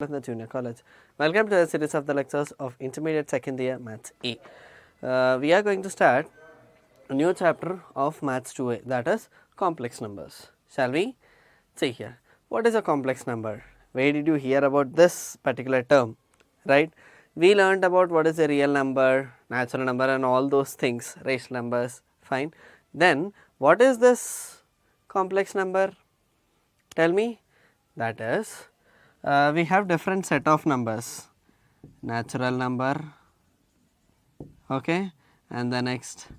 in the junior college. Welcome to the series of the lectures of intermediate second year maths A. We are going to start a new chapter of maths 2A, that is complex numbers. Shall we? See here, what is a complex number? Where did you hear about this particular term, right? We learned about what is a real number, natural number and all those things, rational numbers, fine. Then what is this complex number? Tell me. That is, we have different set of numbers, natural number, okay, and the next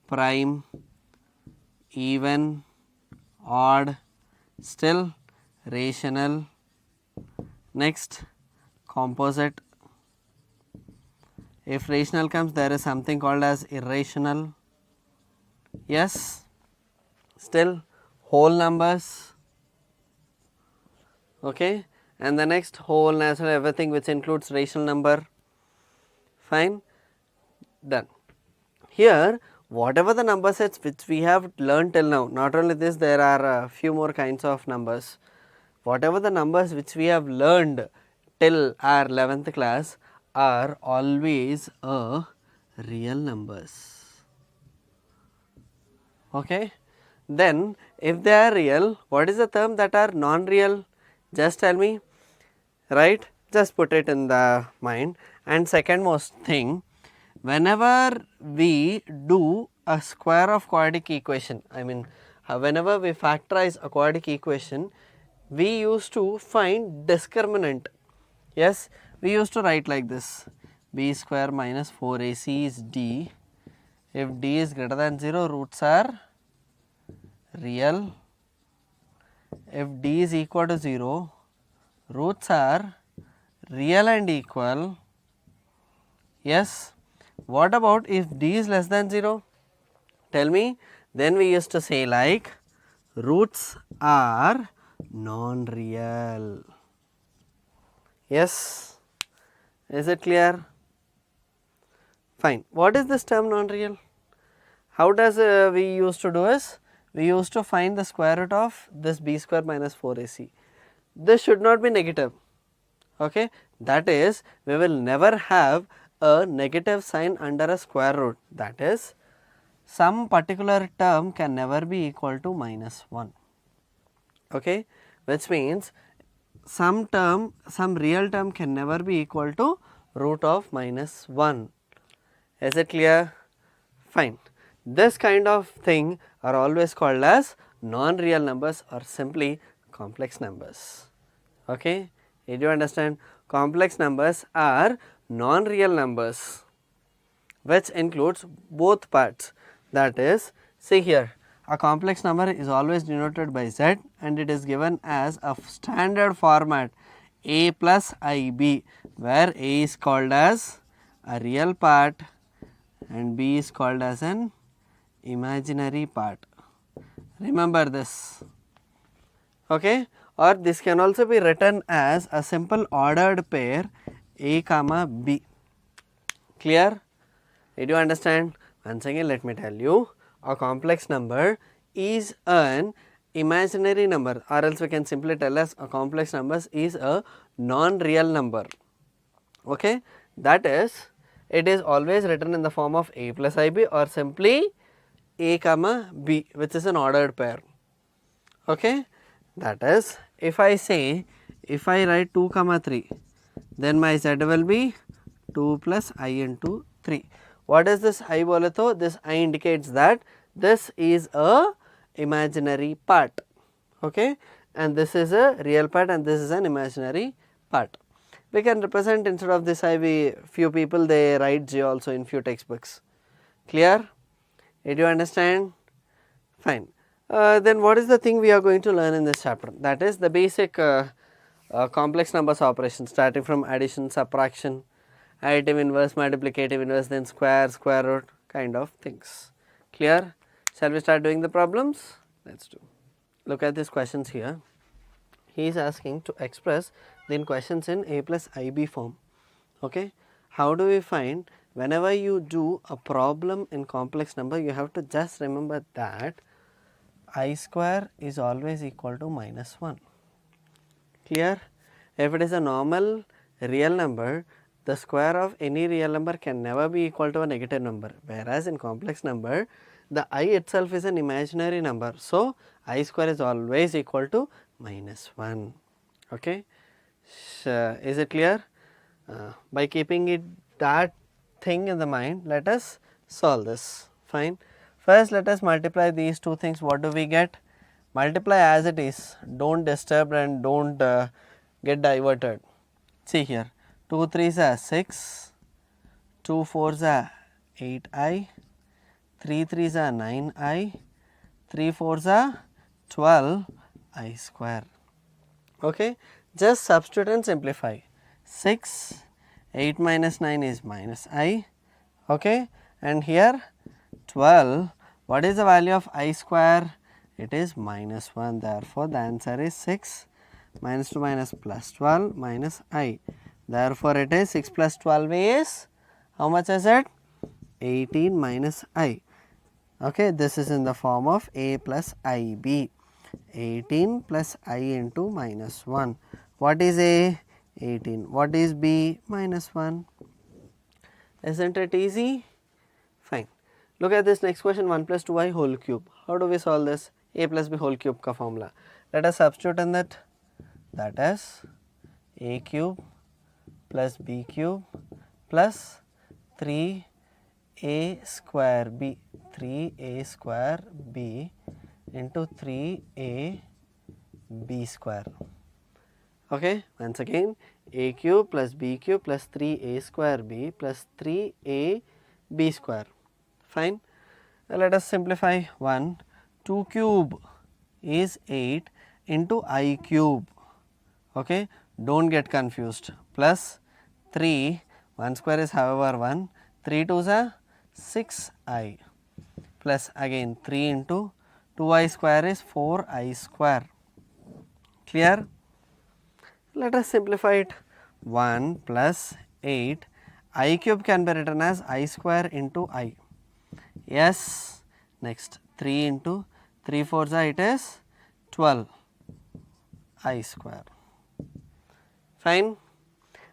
prime, even, odd, still, rational, next composite. If rational comes, there is something called as irrational, yes, still whole numbers, okay, and the next whole, natural, everything which includes rational number, fine, done. Here whatever the number sets which we have learned till now, not only this, there are a few more kinds of numbers. Whatever the numbers which we have learned till our 11th class are always real numbers, okay. Then if they are real, what is the term that are non-real? Just tell me, right? Just put it in the mind. And second most thing, whenever we do a square of quadratic equation, I mean whenever we factorize a quadratic equation, we used to find discriminant. Yes, we used to write like this, b square minus 4ac is d. If d is greater than 0, roots are real. If d is equal to 0, roots are real and equal. Yes. What about if d is less than 0? Tell me. Then we used to say like roots are non-real. Yes. Is it clear? Fine. What is this term non-real? How does we used to do is, we used to find the square root of this b square minus 4ac. This should not be negative, okay. That is, we will never have a negative sign under a square root, that is, some particular term can never be equal to minus 1, okay, which means some term, some real term can never be equal to root of minus 1. Is it clear? Fine. This kind of thing are always called as non-real numbers or simply complex numbers, okay. Did you understand? Complex numbers are non-real numbers which includes both parts, that is, see here, a complex number is always denoted by z and it is given as a standard format a plus ib, where a is called as a real part and b is called as an imaginary part. Remember this, okay. Or this can also be written as a simple ordered pair a comma b. Clear? Did you understand? Once again let me tell you, a complex number is an imaginary number, or else we can simply tell as a complex number is a non-real number, okay. That is, it is always written in the form of a plus ib or simply a comma b, which is an ordered pair, okay. That is, if I say, if I write 2 comma 3, then my z will be 2 plus I into 3. What is this I bole to? This I indicates that this is a imaginary part, okay, and this is a real part and this is an imaginary part. We can represent instead of this I, we few people they write j also in few textbooks. Clear? Did you understand? Fine. Then what is the thing we are going to learn in this chapter? That is the basic complex numbers operation, starting from addition, subtraction, additive inverse, multiplicative inverse, then square, square root kind of things. Clear? Shall we start doing the problems? Let us do. Look at these questions here. He is asking to express the questions in a plus ib form, okay. How do we find? Whenever you do a problem in complex number, you have to just remember that I square is always equal to minus 1. Clear? If it is a normal real number, the square of any real number can never be equal to a negative number, whereas in complex number, the I itself is an imaginary number. So, I square is always equal to -1. Okay. Is it clear? By keeping it that thing in the mind, let us solve this. Fine. First, let us multiply these two things. What do we get? Multiply as it is. Don't disturb and don't get diverted. See here, 2 3s are 6, 2 4s are 8i, 3 3s are 9i, 3 4s are 12i square. Okay. Just substitute and simplify. 6, 8 minus 9 is minus I, okay, and here 12, what is the value of I square? It is -1, therefore, the answer is 6 minus 2 minus plus 12 minus I, therefore, it is 6 plus 12 is, how much is it? 18 minus I, okay, this is in the form of A plus IB, 18 plus I into -1. What is A? 18. What is B? -1. Isn't it easy? Fine. Look at this next question, 1 plus 2i whole cube. How do we solve this? A plus B whole cube ka formula. Let us substitute in that. That is A cube plus B cube plus 3a square B. 3a square B into 3a B square. Okay, once again, a cube plus b cube plus 3a square b plus 3a b square. Fine. Now, let us simplify. 1, 2 cube is 8 into I cube. Okay, don't get confused. Plus 3, 1 square is however 1, 3 2s are 6i plus again 3 into 2i square is 4i square. Clear? Let us simplify it. 1 plus 8, I cube can be written as I square into I. Yes. Next 3 into 3 4s are, it is 12 I square. Fine.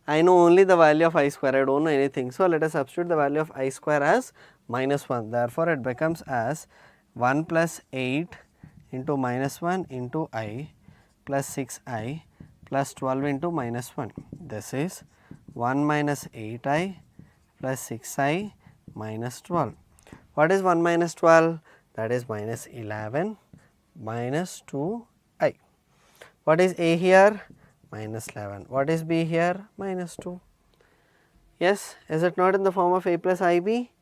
I know only the value of I square, I do not know anything. So, let us substitute the value of I square as -1. Therefore, it becomes as 1 plus 8 into -1 into I plus 6i plus 12 into -1. This is 1 minus 8i plus 6i minus 12. What is 1 minus 12? That is minus 11 minus 2i. What is A here? Minus 11. What is B here? Minus 2. Yes, is it not in the form of A plus IB?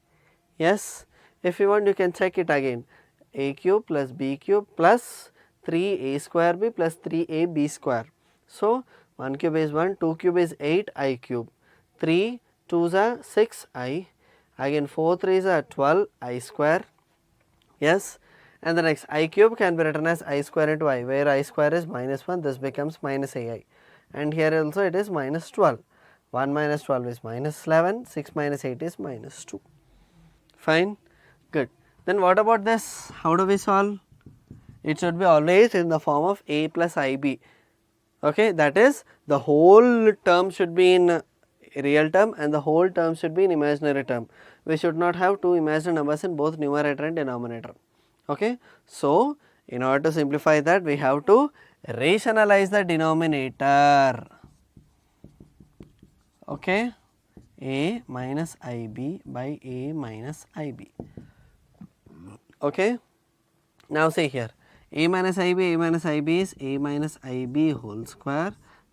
Yes. If you want, you can check it again. A cube plus B cube plus 3a square b plus 3ab square. So, 1 cube is 1, 2 cube is 8i cube, 3 2s are 6i, again 4 3s are 12i square. Yes, and the next I cube can be written as I square into I, where I square is -1, this becomes minus ai, and here also it is minus 12. 1 minus 12 is minus 11, 6 minus 8 is minus 2. Fine, good. Then what about this? How do we solve? It should be always in the form of A plus IB. Okay, that is the whole term should be in real term and the whole term should be in imaginary term. We should not have two imaginary numbers in both numerator and denominator. Okay. So, in order to simplify that, we have to rationalize the denominator. Okay, A minus IB by A minus IB. Okay. Now, see here, A minus IB is A minus IB whole square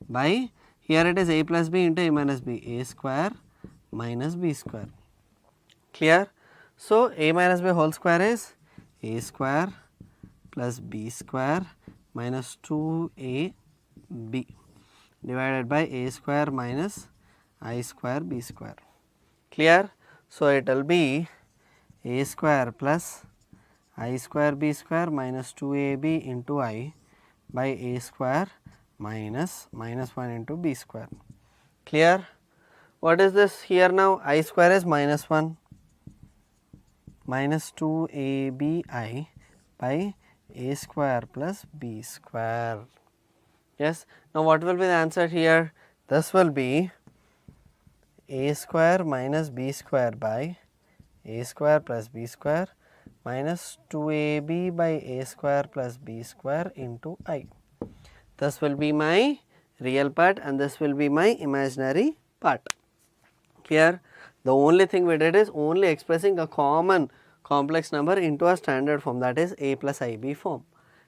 by, here it is A plus B into A minus B, A square minus B square. Clear? So, A minus B whole square is A square plus B square minus 2AB divided by A square minus I square B square. Clear? So, it will be A square plus I square B square minus 2AB into I by A square minus 1 into B square. Clear? What is this here now? I square is -1 minus 2ABI by A square plus B square. Yes. Now, what will be the answer here? This will be a square minus b square by a square plus b square minus 2ab by a square plus b square into I. This will be my real part and this will be my imaginary part. Here, the only thing we did is only expressing a common complex number into a standard form, that is a plus ib form.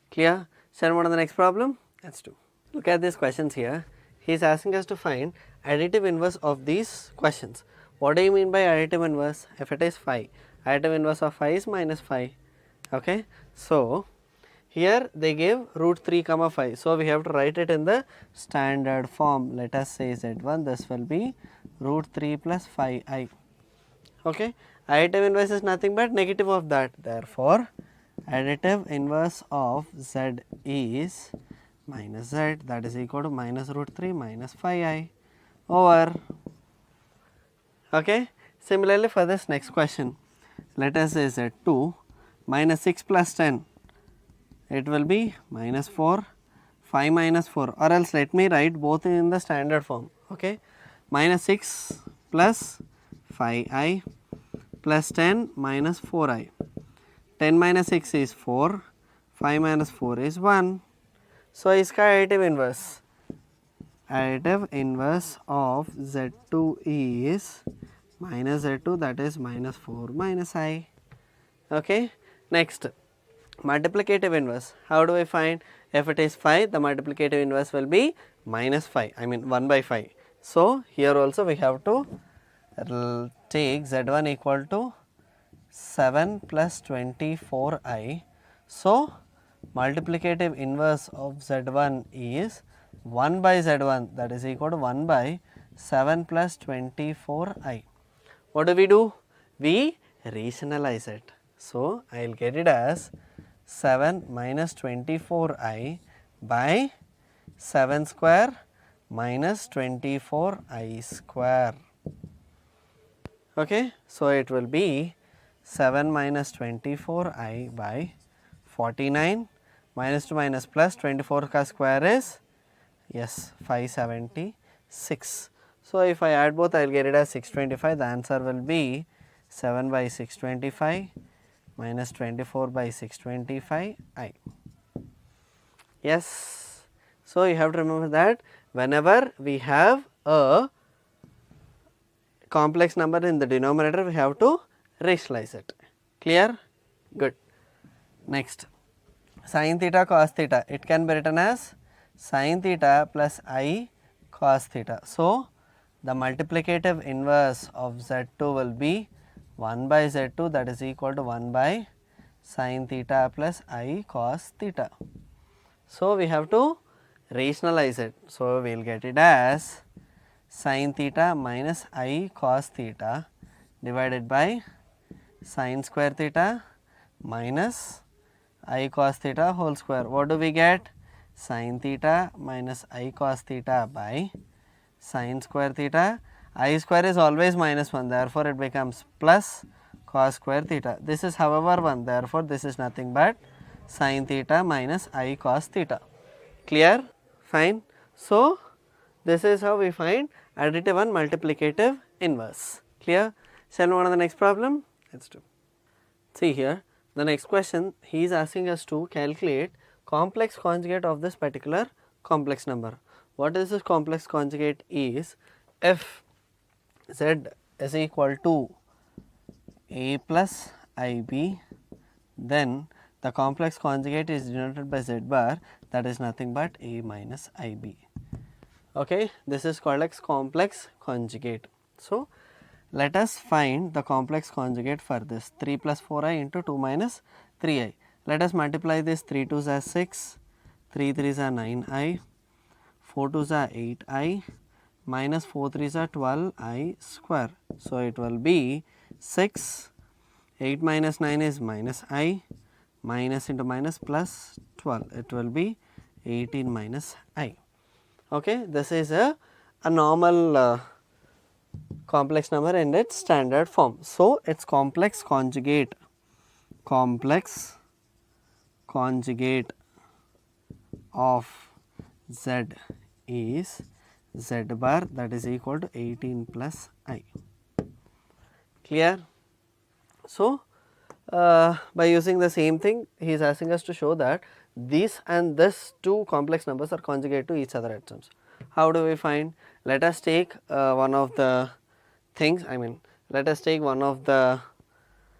Clear? Shall we move on to the next problem? Let's do. Look at these questions here. He is asking us to find additive inverse of these questions. What do you mean by additive inverse? If it is 5, additive inverse of 5 is minus 5. Okay. So, here they give root 3 comma 5. So, we have to write it in the standard form. Let us say z1, this will be root 3 plus 5i. Okay. Additive inverse is nothing but negative of that. Therefore, additive inverse of z is minus z, that is equal to minus root 3 minus 5i over. Okay. Similarly, for this next question, let us say z2 minus 6 plus 10, it will be minus 4, 5 minus 4, or else let me write both in the standard form. Okay. Minus 6 plus 5i plus 10 minus 4i. 10 minus 6 is 4, 5 minus 4 is 1. So, इसका additive inverse. Additive inverse of z2 is minus z2, that is minus 4 minus I. Okay. Next, multiplicative inverse. How do I find? If it is 5, the multiplicative inverse will be minus 5, I mean 1 by 5. So, here also we have to take z1 equal to 7 plus 24i. So, multiplicative inverse of z1 is 1 by z1, that is equal to 1 by 7 plus 24i. What do? We rationalize it. So, I will get it as 7 minus 24i by 7 square minus 24i square. Okay. So, it will be 7 minus 24i by 49 minus to minus plus 24 ka square is, yes, 576. So, if I add both, I will get it as 625. The answer will be 7 by 625 minus 24 by 625i. Yes. So, you have to remember that whenever we have a complex number in the denominator, we have to rationalize it. Clear? Good. Next, sin theta cos theta, it can be written as sin theta plus I cos theta. So, the multiplicative inverse of z2 will be 1 by z2, that is equal to 1 by sin theta plus I cos theta. So, we have to rationalize it. So, we will get it as sin theta minus I cos theta divided by sin square theta minus I cos theta whole square. What do we get? Sin theta minus I cos theta by sin square theta. I square is always minus 1, therefore, it becomes plus cos square theta. This is however 1, therefore, this is nothing but sin theta minus I cos theta. Clear? Fine. So, this is how we find additive and multiplicative inverse. Clear? Shall we move on to the next problem? Let's do. See here, the next question, he is asking us to calculate complex conjugate of this particular complex number. What is this complex conjugate is, if z is equal to a plus ib, then the complex conjugate is denoted by z bar, that is nothing but a minus ib. Okay, this is called as complex conjugate. So, let us find the complex conjugate for this 3 plus 4i into 2 minus 3i. Let us multiply this, 3 2s are 6, 3 3s are 9i, 4 2s are 8i, minus 4 3s are 12i square. So, it will be 6, 8 minus 9 is minus I, minus into minus plus 12, it will be 18 minus I. Okay, this is a normal complex number in its standard form. So, its complex conjugate of z is z bar, that is equal to 18 plus I. Clear? So, by using the same thing, he is asking us to show that this and this two complex numbers are conjugate to each other at terms. How do we find? Let us take one of the things, let us take one of the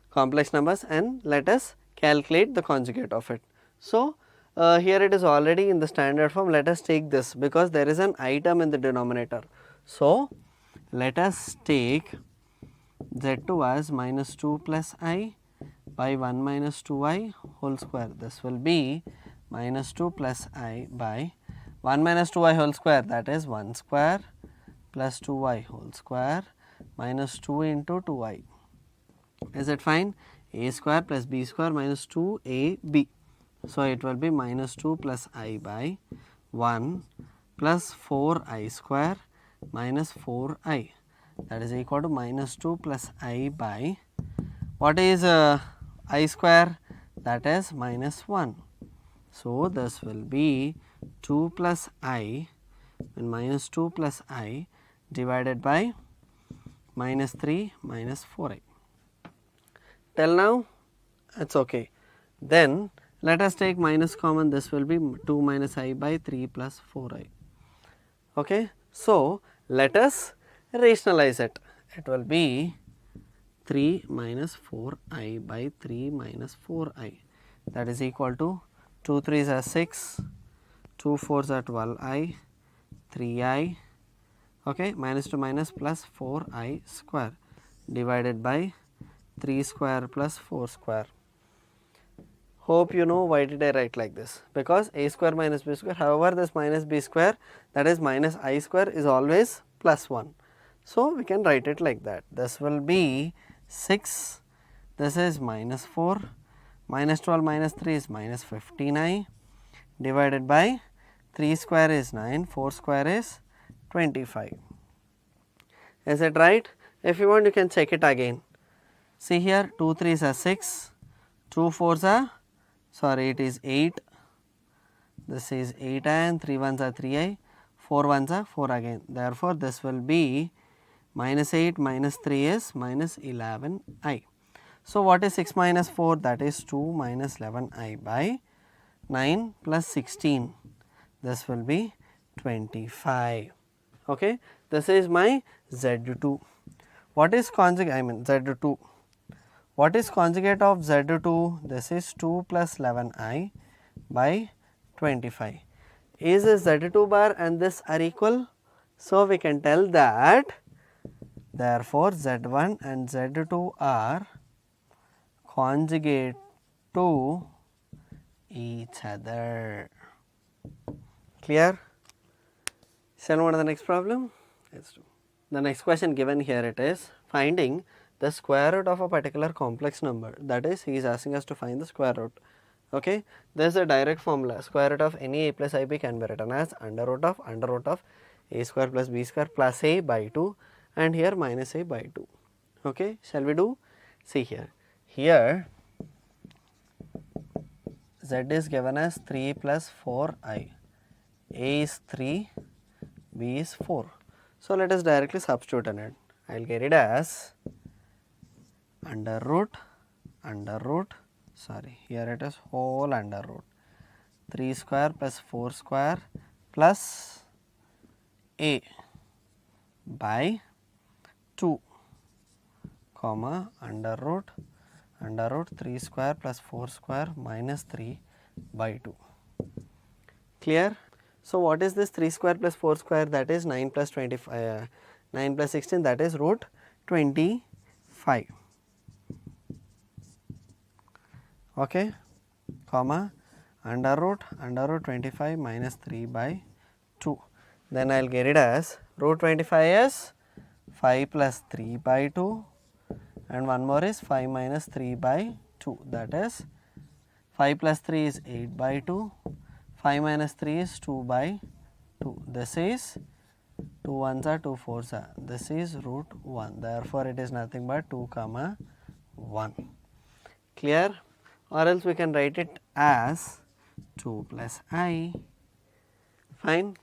complex numbers and let us calculate the conjugate of it. So, here it is already in the standard form. Let us take this because there is an item in the denominator. So, let us take z2 as minus 2 plus I by 1 minus 2I whole square. This will be minus 2 plus I by 1 minus 2I whole square, that is 1 square plus 2I whole square minus 2 into 2I. Is it fine? A square plus b square minus 2ab. So, it will be minus 2 plus I by 1 plus 4I square minus 4I, that is equal to minus 2 plus I by, what is I square, that is minus 1. So, this will be 2 plus I and minus 2 plus I divided by minus 3 minus 4I. Till now it is okay. Then let us take minus common, this will be 2 minus I by 3 plus 4I. Okay. So, let us rationalize it. It will be 3 minus 4I by 3 minus 4I, that is equal to 2 3s are 6, 2 4s are 12I, 3I, okay, minus to minus plus 4I square divided by 3 square plus 4 square. Hope you know why did I write like this, because a square minus b square, however this minus b square, that is minus I square, is always plus 1. So, we can write it like that. This will be 6, this is minus 4, minus 12 minus 3 is minus 15I divided by 3 square is 9, 4 square is 25. Is it right? If you want, you can check it again. See here, 2 3s are 6, 2 4s are, sorry, it is 8, this is 8I and 3 1s are 3I, 4 1s are 4 again. Therefore, this will be minus 8 minus 3 is minus 11I. So, what is 6 minus 4? That is 2 minus 11I by 9 plus 16. This will be 25. Okay. This is my Z2. What is conjugate? Z2. What is conjugate of Z2? This is 2 plus 11I by 25. Is Z2 bar and this are equal? So, we can tell that therefore, Z1 and Z2 are conjugate to each other. Clear? Shall we move to the next problem? Let's do. The next question given here, it is finding the square root of a particular complex number, that is he is asking us to find the square root. Okay. There is a direct formula, square root of any a plus ib can be written as under root of a square plus b square plus a by 2 and here minus a by 2. Okay. Shall we do? See here. Here z is given as 3 plus 4i, a is 3, b is 4. So, let us directly substitute in it. I will get it as under root, sorry, here it is whole under root 3 square plus 4 square plus a by 2 comma under root 3 square plus 4 square minus 3 by 2. Clear? So, what is this 3 square plus 4 square? That is 9 plus 25, 9 plus 16, that is root 25. Okay, comma under root 25 minus 3 by 2. Then I will get it as root 25 is 5 plus 3 by 2 and one more is 5 minus 3 by 2, that is 5 plus 3 is 8 by 2, 5 minus 3 is 2 by 2. This is 2 ones are 2 fours are, this is root 1. Therefore, it is nothing but 2 comma 1. Clear? Or else we can write it as 2 plus I. Fine.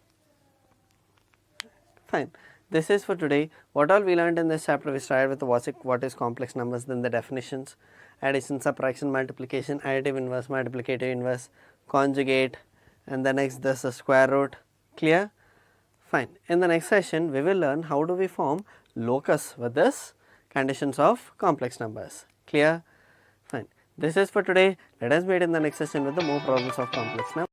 Fine. This is for today. What all we learned in this chapter, we started with what is complex numbers, then the definitions, addition, subtraction, multiplication, additive inverse, multiplicative inverse, conjugate, and the next this is square root. Clear? Fine. In the next session, we will learn how do we form locus with this conditions of complex numbers. Clear? Fine. This is for today. Let us meet in the next session with the more problems of complex numbers.